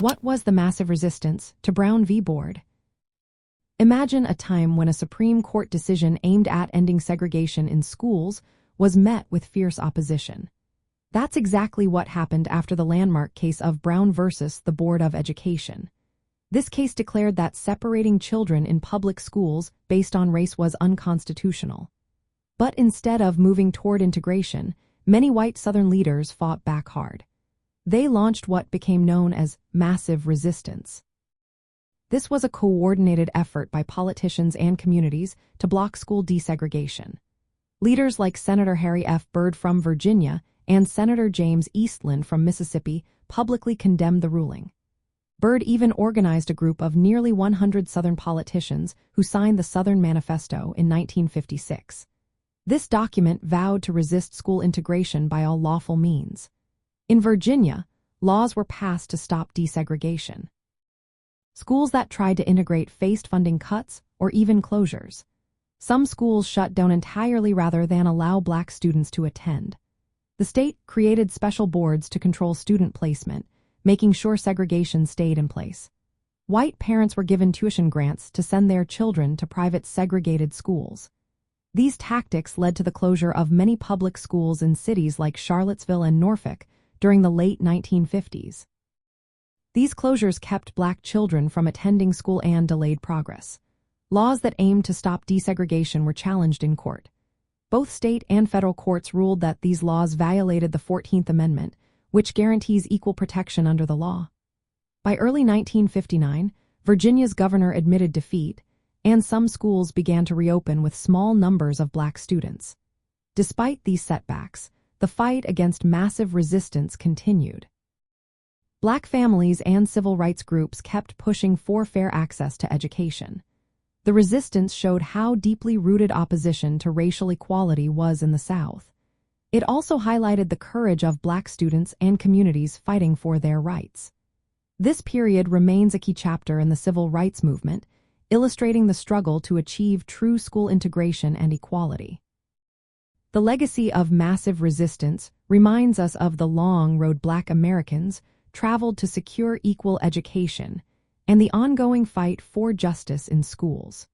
What was the massive resistance to Brown v. Board? Imagine a time when a Supreme Court decision aimed at ending segregation in schools was met with fierce opposition. That's exactly what happened after the landmark case of Brown versus the Board of Education. This case declared that separating children in public schools based on race was unconstitutional. But instead of moving toward integration, many white Southern leaders fought back hard. They launched what became known as massive resistance. This was a coordinated effort by politicians and communities to block school desegregation. Leaders like Senator Harry F. Byrd from Virginia and Senator James Eastland from Mississippi publicly condemned the ruling. Byrd even organized a group of nearly 100 Southern politicians who signed the Southern Manifesto in 1956. This document vowed to resist school integration by all lawful means. In Virginia, laws were passed to stop desegregation. Schools that tried to integrate faced funding cuts or even closures. Some schools shut down entirely rather than allow Black students to attend. The state created special boards to control student placement, making sure segregation stayed in place. White parents were given tuition grants to send their children to private segregated schools. These tactics led to the closure of many public schools in cities like Charlottesville and Norfolk during the late 1950s. These closures kept Black children from attending school and delayed progress. Laws that aimed to stop desegregation were challenged in court. Both state and federal courts ruled that these laws violated the 14th Amendment, which guarantees equal protection under the law. By early 1959, Virginia's governor admitted defeat, and some schools began to reopen with small numbers of Black students. Despite these setbacks, the fight against massive resistance continued. Black families and civil rights groups kept pushing for fair access to education. The resistance showed how deeply rooted opposition to racial equality was in the South. It also highlighted the courage of Black students and communities fighting for their rights. This period remains a key chapter in the civil rights movement, illustrating the struggle to achieve true school integration and equality. The legacy of massive resistance reminds us of the long road Black Americans traveled to secure equal education and the ongoing fight for justice in schools.